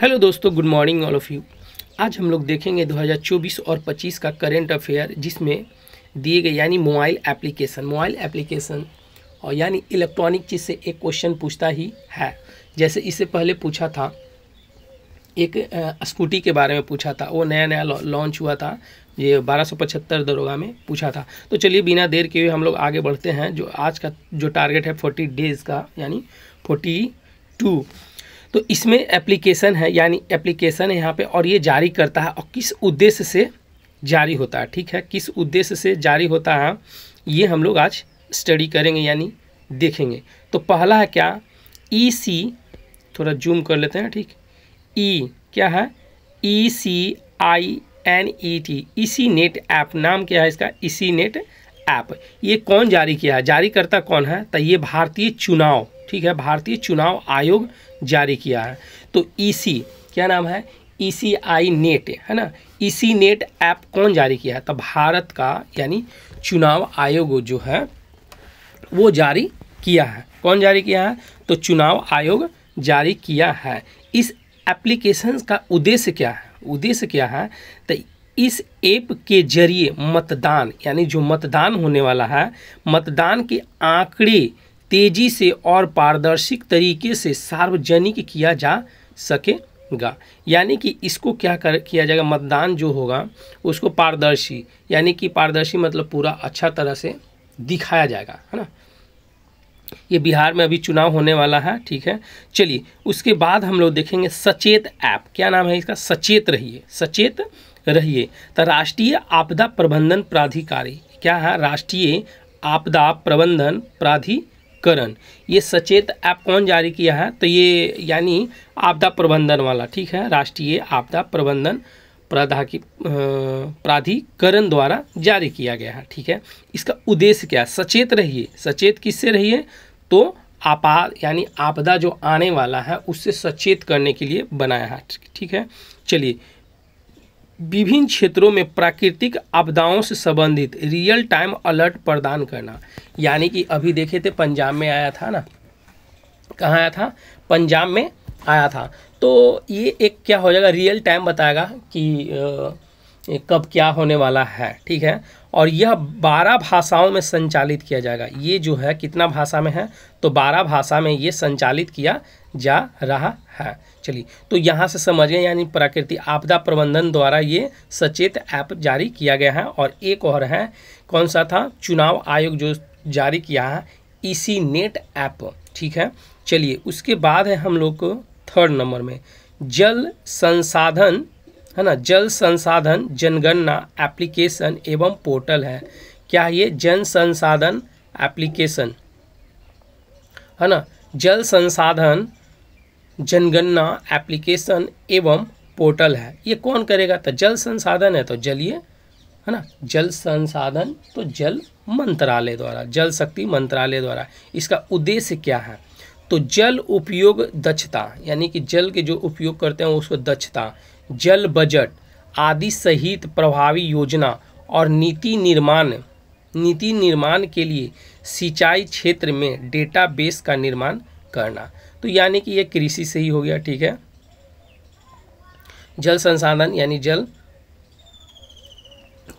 Hello दोस्तों, good morning all of you. आज हम लोग देखेंगे 2024 और 25 का करंट अफेयर, जिसमें दिए गए यानी मोबाइल एप्लीकेशन और यानी इलेक्ट्रॉनिक चीज़ से एक क्वेश्चन पूछता ही है। जैसे इससे पहले पूछा था, एक स्कूटी के बारे में पूछा था, वो नया लॉन्च हुआ था, ये 1275 दरोगा में पूछा था। तो चलिए बिना देर के हुए हम लोग आगे बढ़ते हैं। जो आज का जो टारगेट है 40 डेज़ का, यानी 42। तो इसमें एप्लीकेशन है, यानी एप्लीकेशन है यहाँ पे, और ये जारी करता है और किस उद्देश्य से जारी होता है। ठीक है, किस उद्देश्य से जारी होता है ये हम लोग आज स्टडी करेंगे, यानी देखेंगे। तो पहला है क्या, EC, थोड़ा जूम कर लेते हैं। ठीक, ई क्या है, ECINET, इसी नेट ऐप, नाम क्या है इसका, इसी नेट ऐप। ये कौन जारी किया है, जारी करता कौन है, तो ये भारतीय चुनाव, ठीक है, भारतीय चुनाव आयोग जारी किया है। तो EC क्या नाम है, ECINET है ना, इसी नेट ऐप कौन जारी किया है, तो भारत का यानी चुनाव आयोग जो है वो जारी किया है। कौन जारी किया है, तो चुनाव आयोग जारी किया है। इस एप्लीकेशन का उद्देश्य क्या है, तो इस ऐप के जरिए मतदान, यानी जो मतदान होने वाला है, मतदान के आंकड़े तेजी से और पारदर्शी तरीके से सार्वजनिक किया जा सकेगा। यानी कि इसको क्या किया जाएगा, मतदान जो होगा उसको पारदर्शी, यानी कि पारदर्शी मतलब पूरा अच्छा तरह से दिखाया जाएगा, है ना। ये बिहार में अभी चुनाव होने वाला है। ठीक है, चलिए उसके बाद हम लोग देखेंगे सचेत ऐप। क्या नाम है इसका, सचेत रहिए। तो राष्ट्रीय आपदा प्रबंधन प्राधिकारी क्या है, राष्ट्रीय आपदा प्रबंधन प्राधिकरण। ये सचेत ऐप कौन जारी किया है, तो ये यानी आपदा प्रबंधन वाला, ठीक है, राष्ट्रीय आपदा प्रबंधन प्राधिकरण द्वारा जारी किया गया है। ठीक है, इसका उद्देश्य क्या है, सचेत रहिए। सचेत किससे रहिए, तो यानी आपदा जो आने वाला है उससे सचेत करने के लिए बनाया है। ठीक है, चलिए विभिन्न क्षेत्रों में प्राकृतिक आपदाओं से संबंधित रियल टाइम अलर्ट प्रदान करना। यानी कि अभी देखे थे पंजाब में आया था ना, कहाँ आया था, पंजाब में आया था। तो ये एक क्या हो जाएगा, रियल टाइम बताएगा कि कब क्या होने वाला है। ठीक है, और यह 12 भाषाओं में संचालित किया जाएगा। ये जो है कितना भाषा में है, तो 12 भाषा में ये संचालित किया जा रहा है। चलिए, तो यहाँ से समझ गए, यानी प्राकृतिक आपदा प्रबंधन द्वारा ये सचेत ऐप जारी किया गया है। और एक और है, कौन सा था, चुनाव आयोग जो जारी किया है, इसी नेट ऐप। ठीक है, चलिए उसके बाद है हम लोग को 3rd नंबर में जल संसाधन, है ना, जल संसाधन जनगणना एप्लीकेशन एवं पोर्टल है। क्या ये जन संसाधन एप्लीकेशन, है ना, जल संसाधन जनगणना एप्लीकेशन एवं पोर्टल है। ये कौन करेगा, तो जल संसाधन है तो जलीय, है ना, जल संसाधन तो जल मंत्रालय द्वारा, जल शक्ति मंत्रालय द्वारा। इसका उद्देश्य क्या है, तो जल उपयोग दक्षता, यानी कि जल के जो उपयोग करते हैं उसको दक्षता, जल बजट आदि सहित प्रभावी योजना और नीति निर्माण के लिए सिंचाई क्षेत्र में डेटाबेस का निर्माण करना। तो यानी कि ये कृषि से ही हो गया। ठीक है, जल संसाधन यानी जल,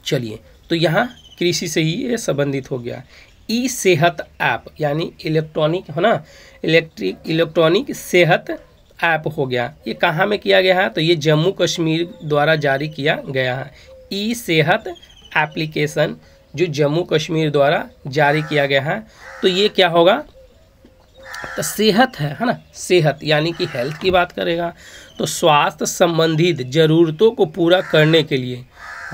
चलिए तो यहाँ कृषि से ही ये संबंधित हो गया। ई सेहत ऐप यानी इलेक्ट्रॉनिक, है ना, इलेक्ट्रॉनिक सेहत ऐप हो गया। ये कहाँ में किया गया है, तो ये जम्मू कश्मीर द्वारा जारी किया गया है। ई सेहत एप्लीकेशन जो जम्मू कश्मीर द्वारा जारी किया गया है। तो ये क्या होगा, तो सेहत है ना, सेहत यानी कि हेल्थ की बात करेगा। तो स्वास्थ्य संबंधित ज़रूरतों को पूरा करने के लिए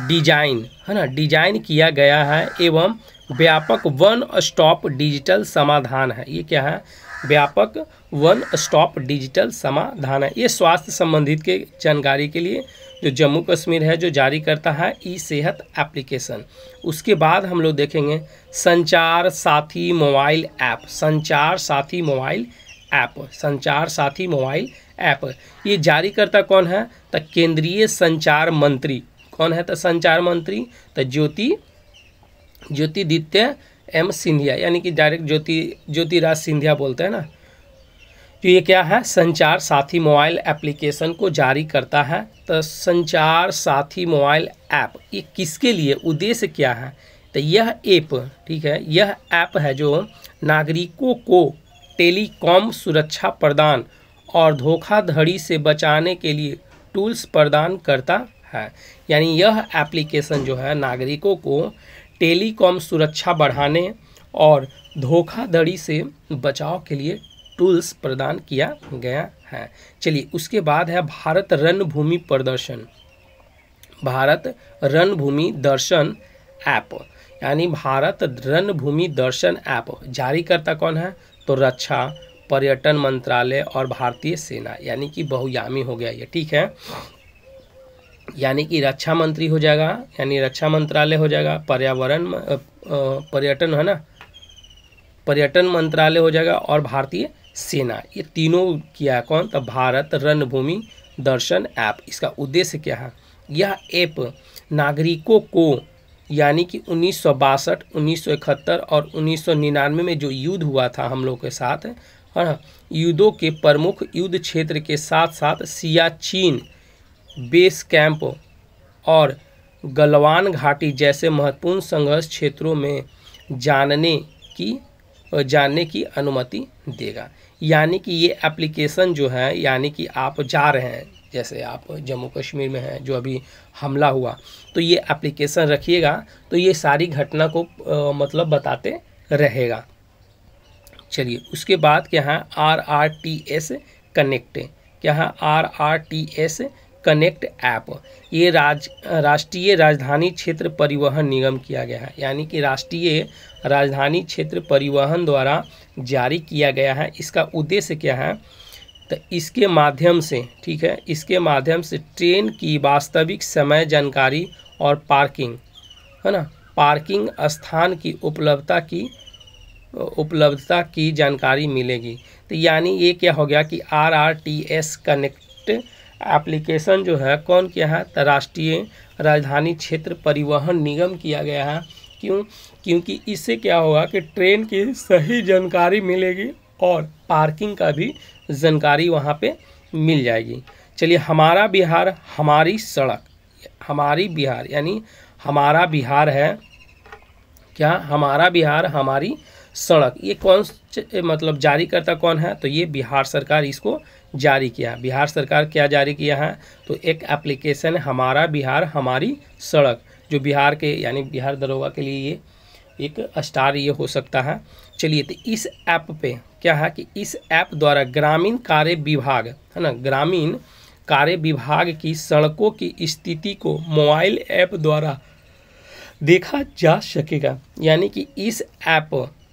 डिजाइन, है ना, डिजाइन किया गया है एवं व्यापक वन स्टॉप डिजिटल समाधान है। ये क्या है, व्यापक वन स्टॉप डिजिटल समाधान है। ये स्वास्थ्य संबंधित के जानकारी के लिए जो जम्मू कश्मीर है जो जारी करता है ई सेहत एप्लीकेशन। उसके बाद हम लोग देखेंगे संचार साथी मोबाइल ऐप। संचार साथी मोबाइल ऐप ये जारी करता कौन है, तो केंद्रीय संचार मंत्री। कौन है, तो संचार मंत्री, तो ज्योतिरादित्य सिंधिया, यानी कि डायरेक्ट ज्योतिराज सिंधिया बोलते हैं ना, तो ये क्या है, संचार साथी मोबाइल एप्लीकेशन को जारी करता है। तो संचार साथी मोबाइल ऐप ये किसके लिए, उद्देश्य क्या है, तो यह ऐप, ठीक है, यह ऐप है जो नागरिकों को टेलीकॉम सुरक्षा प्रदान और धोखाधड़ी से बचाने के लिए टूल्स प्रदान करता है। यानी यह एप्लीकेशन जो है नागरिकों को टेलीकॉम सुरक्षा बढ़ाने और धोखाधड़ी से बचाव के लिए टूल्स प्रदान किया गया है। चलिए उसके बाद है भारत रणभूमि प्रदर्शन, भारत रणभूमि दर्शन ऐप, यानी भारत रणभूमि दर्शन ऐप जारीकर्ता कौन है, तो रक्षा, पर्यटन मंत्रालय और भारतीय सेना, यानी कि बहुयामी हो गया ये, ठीक है। यानी कि रक्षा मंत्री हो जाएगा, यानी रक्षा मंत्रालय हो जाएगा, पर्यटन है ना, पर्यटन मंत्रालय हो जाएगा और भारतीय सेना, ये तीनों किया कौन, तो भारत रणभूमि दर्शन ऐप। इसका उद्देश्य क्या है, यह ऐप नागरिकों को, यानी कि 1962, 1971 और 1999 में जो युद्ध हुआ था हम लोग के साथ, है ना, युद्धों के प्रमुख युद्ध क्षेत्र के साथ साथ सियाचिन बेस कैंप और गलवान घाटी जैसे महत्वपूर्ण संघर्ष क्षेत्रों में जानने की अनुमति देगा। यानी कि ये एप्लीकेशन जो है, यानी कि आप जा रहे हैं, जैसे आप जम्मू कश्मीर में हैं जो अभी हमला हुआ, तो ये एप्लीकेशन रखिएगा तो ये सारी घटना को मतलब बताते रहेगा। चलिए उसके बाद क्या है, RRTS कनेक्ट, क्या है, RRTS कनेक्ट ऐप, ये राष्ट्रीय राजधानी क्षेत्र परिवहन निगम किया गया है, यानी कि राष्ट्रीय राजधानी क्षेत्र परिवहन द्वारा जारी किया गया है। इसका उद्देश्य क्या है, तो इसके माध्यम से, ठीक है, इसके माध्यम से ट्रेन की वास्तविक समय जानकारी और पार्किंग, है ना, पार्किंग स्थान की उपलब्धता की जानकारी मिलेगी। तो यानी ये क्या हो गया कि RRTS कनेक्ट एप्लीकेशन जो है कौन किया है, तो राष्ट्रीय राजधानी क्षेत्र परिवहन निगम किया गया है। क्यों, क्योंकि इससे क्या होगा कि ट्रेन की सही जानकारी मिलेगी और पार्किंग का भी जानकारी वहाँ पे मिल जाएगी। चलिए हमारा बिहार हमारी सड़क, हमारी बिहार यानी हमारा बिहार है क्या, हमारा बिहार हमारी सड़क, ये कौन मतलब जारी करता कौन है, तो ये बिहार सरकार इसको जारी किया। बिहार सरकार क्या जारी किया है, तो एक एप्लीकेशन है हमारा बिहार हमारी सड़क, जो बिहार के यानी बिहार दरोगा के लिए ये एक स्टार ये हो सकता है। चलिए तो इस ऐप पे क्या है कि इस ऐप द्वारा ग्रामीण कार्य विभाग, है ना, ग्रामीण कार्य विभाग की सड़कों की स्थिति को मोबाइल ऐप द्वारा देखा जा सकेगा। यानी कि इस ऐप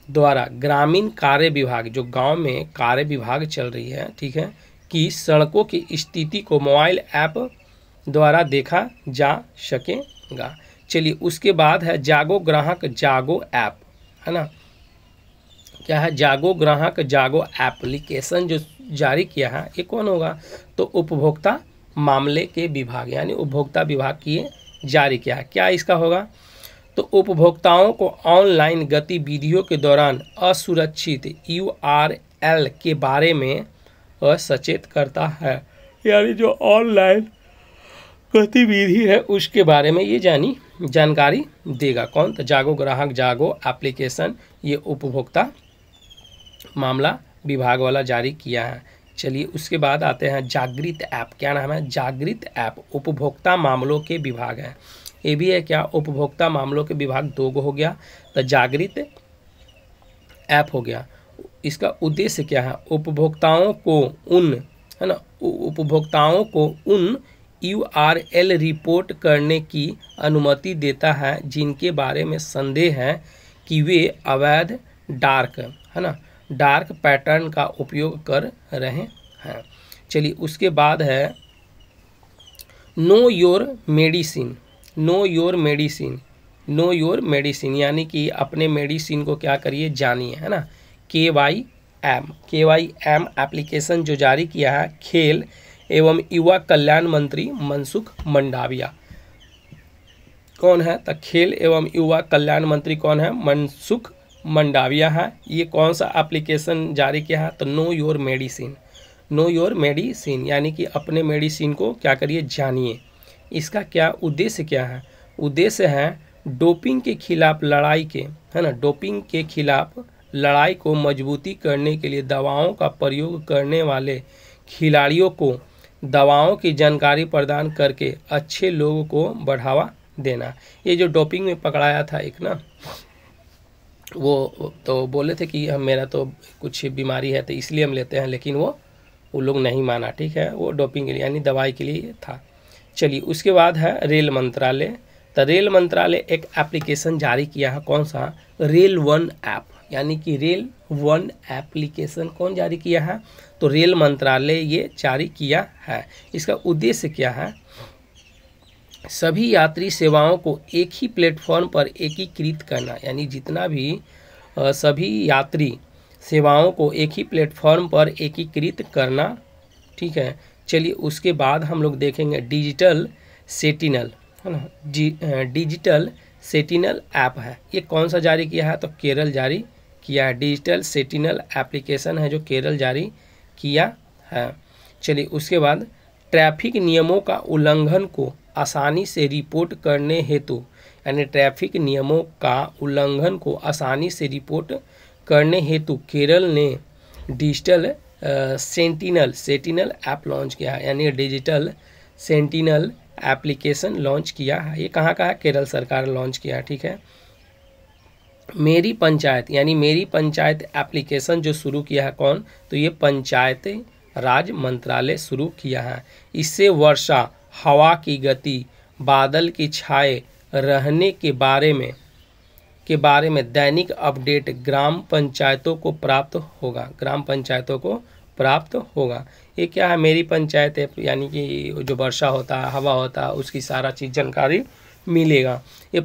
द्वारा ग्रामीण कार्य विभाग, जो गांव में कार्य विभाग चल रही है, ठीक है, कि सड़कों की स्थिति को मोबाइल ऐप द्वारा देखा जा सकेगा। चलिए उसके बाद है जागो ग्राहक जागो ऐप, है ना, क्या है, जागो ग्राहक जागो एप्लीकेशन जो जारी किया है ये कौन होगा, तो उपभोक्ता मामले के विभाग, यानी उपभोक्ता विभाग की ये जारी किया है। क्या इसका होगा, तो उपभोक्ताओं को ऑनलाइन गतिविधियों के दौरान असुरक्षित URL के बारे में सचेत करता है, यानी जो ऑनलाइन गतिविधि है उसके बारे में ये जानकारी देगा कौन, तो जागो ग्राहक जागो एप्लीकेशन ये उपभोक्ता मामला विभाग वाला जारी किया है। चलिए उसके बाद आते हैं जागृत ऐप, क्या नाम है, जागृत ऐप उपभोक्ता मामलों के विभाग है। ये भी है क्या, उपभोक्ता मामलों के विभाग 2 हो गया, तो जागृत ऐप हो गया। इसका उद्देश्य क्या है, उपभोक्ताओं को उन, है ना, उपभोक्ताओं को उन URL रिपोर्ट करने की अनुमति देता है जिनके बारे में संदेह है कि वे अवैध डार्क, है ना, डार्क पैटर्न का उपयोग कर रहे हैं। चलिए उसके बाद है know your medicine, know your medicine, know your medicine, यानी कि अपने मेडिसिन को क्या करिए जानिए, है ना। KYM एप्लीकेशन जो जारी किया है खेल एवं युवा कल्याण मंत्री मनसुख मंडाविया, कौन है, तो खेल एवं युवा कल्याण मंत्री कौन है, मनसुख मंडाविया है। ये कौन सा एप्लीकेशन जारी किया है? तो know your medicine, know your medicine यानी कि अपने मेडिसिन को क्या करिए, जानिए। इसका क्या उद्देश्य क्या है? उद्देश्य है डोपिंग के खिलाफ लड़ाई के, है ना, डोपिंग के खिलाफ लड़ाई को मजबूती करने के लिए दवाओं का प्रयोग करने वाले खिलाड़ियों को दवाओं की जानकारी प्रदान करके अच्छे लोगों को बढ़ावा देना। ये जो डोपिंग में पकड़ाया था एक ना, वो तो बोले थे कि हम मेरा तो कुछ बीमारी है तो इसलिए हम लेते हैं, लेकिन वो लोग नहीं माना, ठीक है, वो डोपिंग के लिए यानी दवाई के लिए था। चलिए उसके बाद है रेल मंत्रालय। तो रेल मंत्रालय एक एप्लीकेशन जारी किया है, कौन सा? रेल वन ऐप, यानी कि रेल वन एप्लीकेशन कौन जारी किया है? तो रेल मंत्रालय ये जारी किया है। इसका उद्देश्य क्या है? सभी यात्री सेवाओं को एक ही प्लेटफॉर्म पर एकीकृत करना, यानी जितना भी सभी यात्री सेवाओं को एक ही प्लेटफॉर्म पर एकीकृत करना, ठीक है। चलिए उसके बाद हम लोग देखेंगे डिजिटल सेटिनल, है ना, डिजिटल सेटिनल ऐप है। ये कौन सा जारी किया है? तो केरल जारी किया है। डिजिटल सेटिनल एप्लीकेशन है जो केरल जारी किया है। चलिए उसके बाद ट्रैफिक नियमों का उल्लंघन को आसानी से रिपोर्ट करने हेतु, यानी ट्रैफिक नियमों का उल्लंघन को आसानी से रिपोर्ट करने हेतु केरल ने डिजिटल सेंटिनल ऐप लॉन्च किया है, यानी डिजिटल सेंटिनल एप्लीकेशन लॉन्च किया है। ये कहाँ का है? केरल सरकार लॉन्च किया है, ठीक है। मेरी पंचायत, यानी मेरी पंचायत एप्लीकेशन जो शुरू किया है कौन? तो ये पंचायत राज मंत्रालय शुरू किया है। इससे वर्षा, हवा की गति, बादल की छाए रहने के बारे में दैनिक अपडेट ग्राम पंचायतों को प्राप्त होगा, ग्राम पंचायतों को प्राप्त होगा। ये क्या है? मेरी पंचायत है, यानी कि जो वर्षा होता है, हवा होता है, उसकी सारा चीज़ जानकारी मिलेगा। ये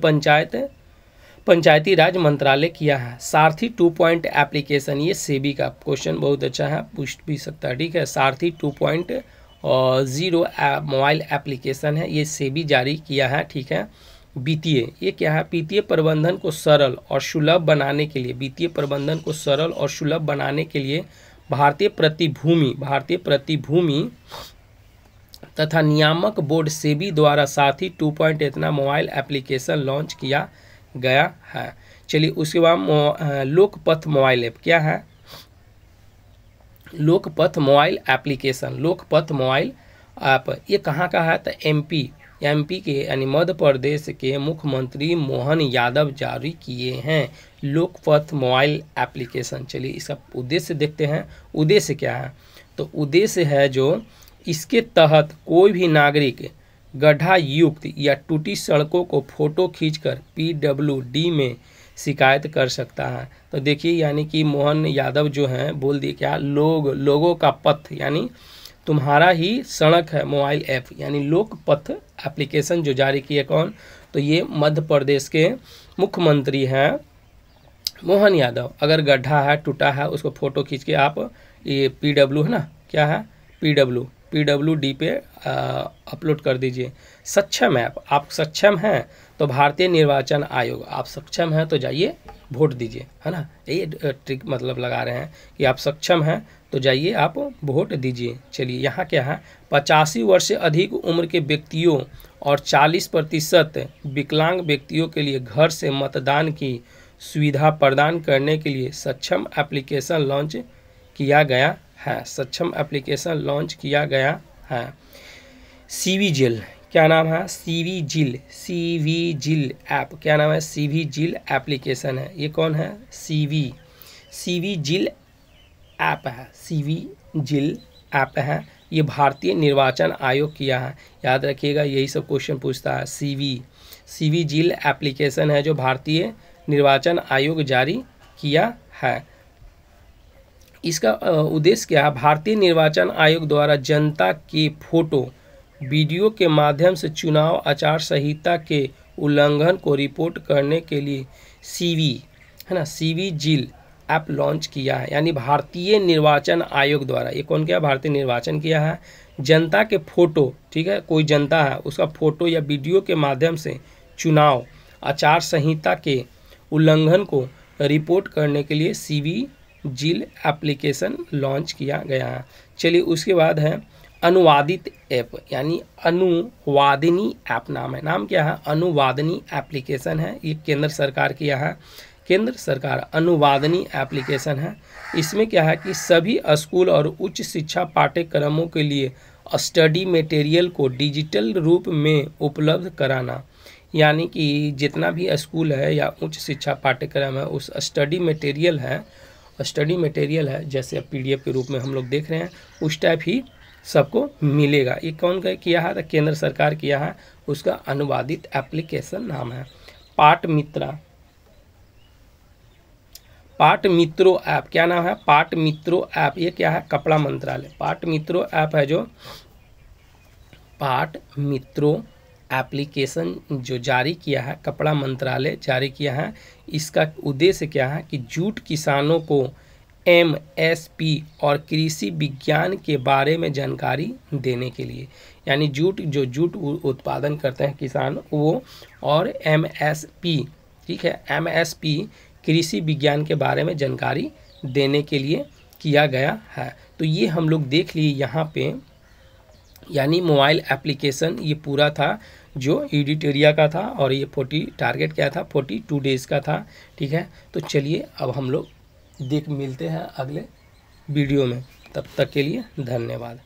पंचायती राज मंत्रालय किया है। सारथी 2 एप्लीकेशन, ये सेबी का क्वेश्चन बहुत अच्छा है, पूछ भी सकता है, ठीक है। सारथी 2.0 मोबाइल एप्लीकेशन है, ये सेबी जारी किया है, ठीक है। वित्तीय, ये क्या है? वित्तीय प्रबंधन को सरल और सुलभ बनाने के लिए, वित्तीय प्रबंधन को सरल और सुलभ बनाने के लिए भारतीय प्रतिभूति तथा नियामक बोर्ड सेबी द्वारा सारथी 2. इतना मोबाइल एप्लीकेशन लॉन्च किया गया है। चलिए उसके बाद लोकपथ मोबाइल ऐप क्या है? Lokpath mobile application, Lokpath mobile app ये कहाँ का है? तो एमपी के यानी मध्य प्रदेश के मुख्यमंत्री मोहन यादव जारी किए हैं लोकपथ मोबाइल एप्लीकेशन। चलिए इसका उद्देश्य देखते हैं। उद्देश्य क्या है? तो उद्देश्य है जो इसके तहत कोई भी नागरिक गड्ढा युक्त या टूटी सड़कों को फोटो खींचकर PWD में शिकायत कर सकता है। तो देखिए यानी कि मोहन यादव जो हैं बोल दिए क्या? लोगों का पथ, यानी तुम्हारा ही सड़क है मोबाइल ऐप, यानी लोकपथ एप्लीकेशन जो जारी किए कौन? तो ये मध्य प्रदेश के मुख्यमंत्री हैं मोहन यादव। अगर गड्ढा है, टूटा है, उसको फ़ोटो खींच के आप ये PW है ना, क्या है? PWD पे अपलोड कर दीजिए। सक्षम ऐप, आप सक्षम हैं तो भारतीय निर्वाचन आयोग, आप सक्षम हैं तो जाइए वोट दीजिए, है ना। ये ट्रिक मतलब लगा रहे हैं कि आप सक्षम हैं तो जाइए आप वोट दीजिए। चलिए यहाँ क्या है? 85 वर्ष से अधिक उम्र के व्यक्तियों और 40% विकलांग व्यक्तियों के लिए घर से मतदान की सुविधा प्रदान करने के लिए सक्षम एप्लीकेशन लॉन्च किया गया है। सक्षम एप्लीकेशन लॉन्च किया गया है। सीवीजिल, क्या नाम है? सीवीजिल ऐप, क्या नाम है? सीवीजिल एप्लीकेशन है। ये कौन है? सीवीजिल ऐप है, सीवीजिल ऐप है। ये भारतीय निर्वाचन आयोग किया है, याद रखिएगा, यही सब क्वेश्चन पूछता है। सीवीजिल एप्लीकेशन है जो भारतीय निर्वाचन आयोग जारी किया है। इसका उद्देश्य क्या है? भारतीय निर्वाचन आयोग द्वारा जनता के फोटो वीडियो के माध्यम से चुनाव आचार संहिता के उल्लंघन को रिपोर्ट करने के लिए सीवीजिल ऐप लॉन्च किया है। यानी भारतीय निर्वाचन आयोग द्वारा, ये कौन किया? भारतीय निर्वाचन किया है। जनता के फोटो, ठीक है, कोई जनता है उसका फोटो या वीडियो के माध्यम से चुनाव आचार संहिता के उल्लंघन को रिपोर्ट करने के लिए सिविजिल एप्लीकेशन लॉन्च किया गया है। चलिए उसके बाद है अनुवादित ऐप, यानी अनुवादिनी ऐप नाम है। नाम क्या है? अनुवादिनी एप्लीकेशन है। ये केंद्र सरकार की है, केंद्र सरकार अनुवादिनी एप्लीकेशन है। इसमें क्या है कि सभी स्कूल और उच्च शिक्षा पाठ्यक्रमों के लिए स्टडी मटेरियल को डिजिटल रूप में उपलब्ध कराना, यानी कि जितना भी स्कूल है या उच्च शिक्षा पाठ्यक्रम है उस स्टडी मटेरियल है जैसे PDF के रूप में हम लोग देख रहे हैं, उस टाइप ही सबको मिलेगा। ये कौन का किया है? तो केंद्र सरकार किया है, उसका अनुवादित एप्लीकेशन नाम है पाठ मित्रों ऐप। क्या नाम है? पाठ मित्रों ऐप। ये क्या है? कपड़ा मंत्रालय पाठ मित्रों ऐप है, जो पाठ मित्रों एप्लीकेशन जो जारी किया है, कपड़ा मंत्रालय जारी किया है। इसका उद्देश्य क्या है कि जूट किसानों को MSP और कृषि विज्ञान के बारे में जानकारी देने के लिए, यानी जूट उत्पादन करते हैं किसान वो, और MSP, ठीक है, MSP कृषि विज्ञान के बारे में जानकारी देने के लिए किया गया है। तो ये हम लोग देख लिए यहाँ पे, यानी मोबाइल एप्लीकेशन ये पूरा था जो एडिटोरिया का था, और ये 40 टारगेट क्या था? 42 डेज़ का था, ठीक है। तो चलिए अब हम लोग मिलते हैं अगले वीडियो में, तब तक के लिए धन्यवाद।